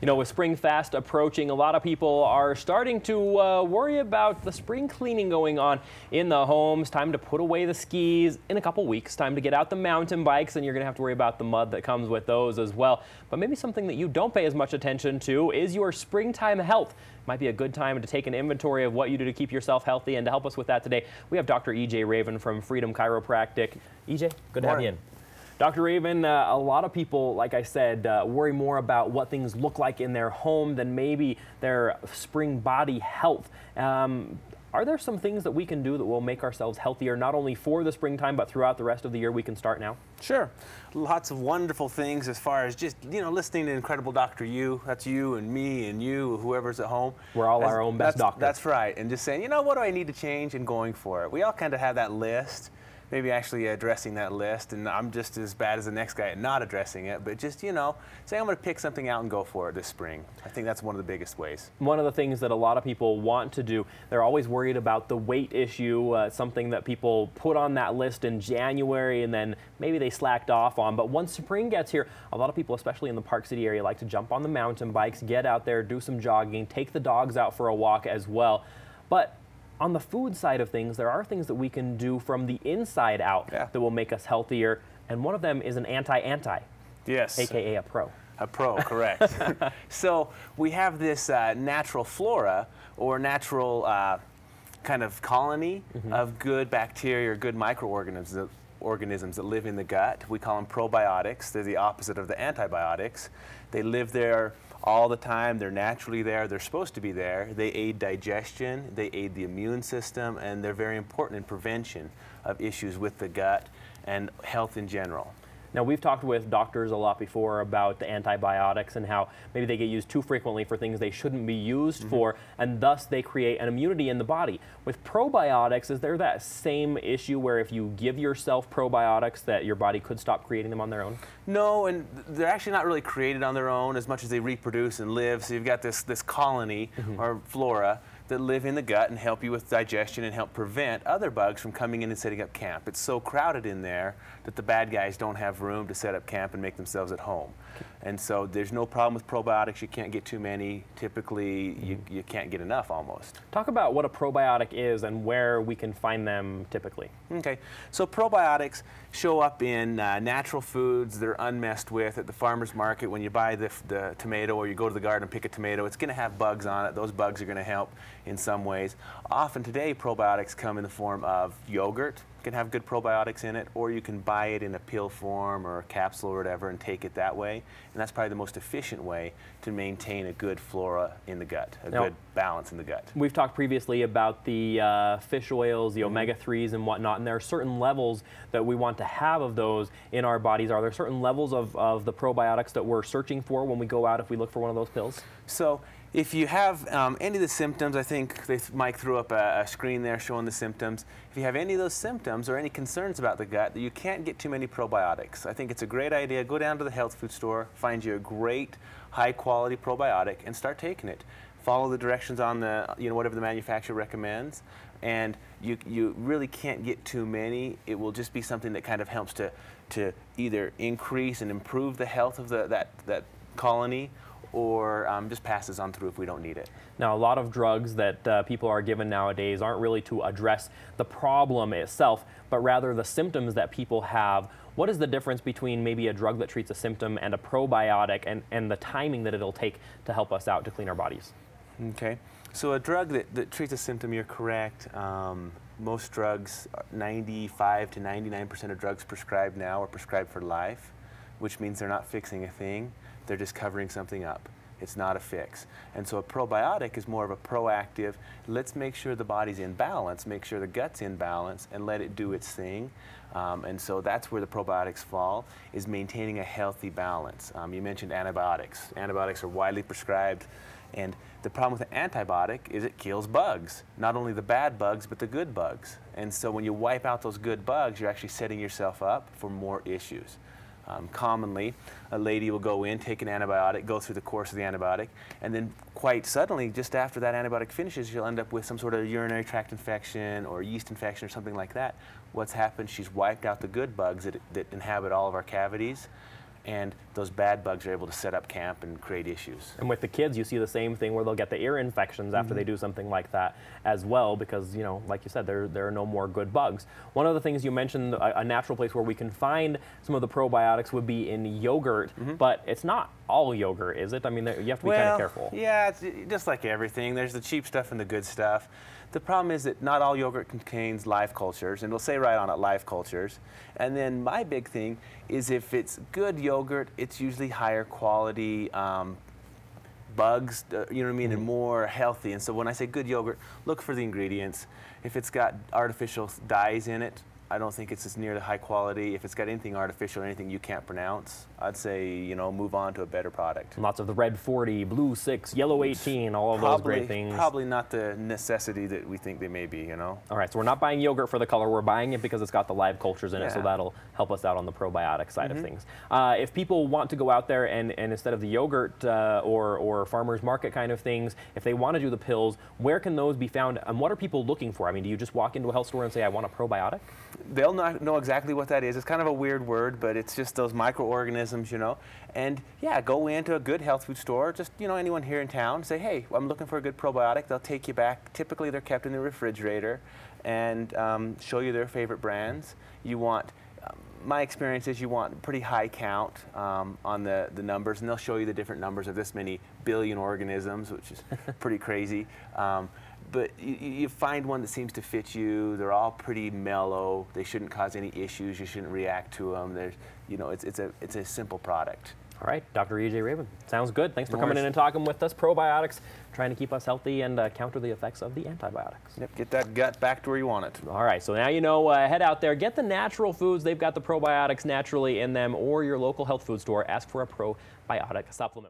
You know, with spring fast approaching, a lot of people are starting to worry about the spring cleaning going on in the homes. Time to put away the skis in a couple weeks. Time to get out the mountain bikes, and you're going to have to worry about the mud that comes with those as well. But maybe something that you don't pay as much attention to is your springtime health. Might be a good time to take an inventory of what you do to keep yourself healthy. And to help us with that today, we have Dr. EJ Raven from Freedom Chiropractic. EJ, good to have you in. Dr. Raven, a lot of people, like I said, worry more about what things look like in their home than maybe their spring body health. Are there some things that we can do that will make ourselves healthier, not only for the springtime, but throughout the rest of the year we can start now? Sure. Lots of wonderful things as far as just, listening to Incredible Dr. You. That's you and me and you, whoever's at home. We're all our own best doctor. That's right. And just saying, what do I need to change, and going for it. We all kind of have that list. Maybe actually addressing that list, and I'm just as bad as the next guy at not addressing it, but just, say I'm going to pick something out and go for it this spring. I think that's one of the biggest ways. One of the things that a lot of people want to do, they're always worried about the weight issue, something that people put on that list in January and then maybe they slacked off on. But once spring gets here, a lot of people, especially in the Park City area, like to jump on the mountain bikes, get out there, do some jogging, take the dogs out for a walk as well. But on the food side of things, there are things that we can do from the inside out that will make us healthier, and one of them is an anti-anti. Yes. AKA a pro. A pro, correct. So we have this natural flora, or natural kind of colony of good bacteria or good microorganisms that live in the gut. We call them probiotics. They're the opposite of the antibiotics. They live there all the time. They're naturally there. They're supposed to be there. They aid digestion, they aid the immune system, and they're very important in prevention of issues with the gut and health in general. Now, we've talked with doctors a lot before about the antibiotics and how maybe they get used too frequently for things they shouldn't be used for, and thus they create an immunity in the body. With probiotics, is there that same issue where if you give yourself probiotics that your body could stop creating them on their own? No, and they're actually not really created on their own as much as they reproduce and live. So you've got this colony or flora that live in the gut and help you with digestion and help prevent other bugs from coming in and setting up camp. It's so crowded in there that the bad guys don't have room to set up camp and make themselves at home. And so there's no problem with probiotics. You can't get too many. Typically, you can't get enough almost. Talk about what a probiotic is and where we can find them typically. Okay, so probiotics show up in natural foods. They're unmessed with at the farmer's market. When you buy the tomato, or you go to the garden and pick a tomato, it's going to have bugs on it. Those bugs are going to help in some ways. Often today, probiotics come in the form of yogurt. Can have good probiotics in it, or you can buy it in a pill form or a capsule or whatever and take it that way. And that's probably the most efficient way to maintain a good flora in the gut, good balance in the gut. We've talked previously about the fish oils, the omega-3s and whatnot, and there are certain levels that we want to have of those in our bodies. Are there certain levels of the probiotics that we're searching for when we go out if we look for one of those pills? So if you have any of the symptoms, I think Mike threw up a screen there showing the symptoms. If you have any of those symptoms or any concerns about the gut, you can't get too many probiotics. I think it's a great idea. Go down to the health food store, find you a great high-quality probiotic, and start taking it. Follow the directions on the, whatever the manufacturer recommends, and you really can't get too many. It will just be something that kind of helps to either increase and improve the health of that colony, or just passes on through if we don't need it. Now, a lot of drugs that people are given nowadays aren't really to address the problem itself, but rather the symptoms that people have. What is the difference between maybe a drug that treats a symptom and a probiotic, and the timing that it'll take to help us out to clean our bodies? Okay, so a drug that treats a symptom, you're correct. Most drugs, 95 to 99% of drugs prescribed now are prescribed for life, which means they're not fixing a thing. They're just covering something up. It's not a fix. And so a probiotic is more of a proactive, let's make sure the body's in balance, make sure the gut's in balance, and let it do its thing. And so that's where the probiotics fall, is maintaining a healthy balance. You mentioned antibiotics. Antibiotics are widely prescribed, and the problem with an antibiotic is it kills bugs. Not only the bad bugs, but the good bugs. And so when you wipe out those good bugs, you're actually setting yourself up for more issues. Commonly, a lady will go in, take an antibiotic, go through the course of the antibiotic, and then quite suddenly, just after that antibiotic finishes, she'll end up with some sort of urinary tract infection or yeast infection or something like that. What's happened? She's wiped out the good bugs that inhabit all of our cavities, and those bad bugs are able to set up camp and create issues. And with the kids, you see the same thing where they'll get the ear infections after they do something like that as well, because, you know, like you said, there are no more good bugs. One of the things you mentioned, a natural place where we can find some of the probiotics would be in yogurt, but it's not all yogurt, is it? I mean, you have to be kind of careful. Yeah, it's just like everything. There's the cheap stuff and the good stuff. The problem is that not all yogurt contains live cultures, and it'll say right on it live cultures. And then my big thing is if it's good yogurt, it's usually higher quality bugs, you know what I mean, and more healthy. And so when I say good yogurt, look for the ingredients. If it's got artificial dyes in it, I don't think it's as near the high quality. If it's got anything artificial or anything you can't pronounce, I'd say, you know, move on to a better product. Lots of the red 40, blue 6, yellow 18, all of those great things. Probably not the necessity that we think they may be, you know. All right, so we're not buying yogurt for the color. We're buying it because it's got the live cultures in it, so that'll help us out on the probiotic side of things. If people want to go out there and instead of the yogurt or farmer's market kind of things, if they want to do the pills, where can those be found and what are people looking for? I mean, do you just walk into a health store and say, I want a probiotic? They'll not know exactly what that is. It's kind of a weird word, but it's just those microorganisms, you know. And yeah, go into a good health food store, just, you know, anyone here in town, say, hey, I'm looking for a good probiotic. They'll take you back. Typically, they're kept in the refrigerator and show you their favorite brands. You want, my experience is you want pretty high count on the numbers, and they'll show you the different numbers of this many billion organisms, which is pretty crazy. But you find one that seems to fit you. They're all pretty mellow. They shouldn't cause any issues. You shouldn't react to them. There's, you know, it's a simple product. All right, Dr. E.J. Raven, sounds good. Thanks for coming in and talking with us. Probiotics, trying to keep us healthy and counter the effects of the antibiotics. Yep, get that gut back to where you want it. All right, so now you know, head out there, get the natural foods. They've got the probiotics naturally in them, or your local health food store. Ask for a probiotic supplement.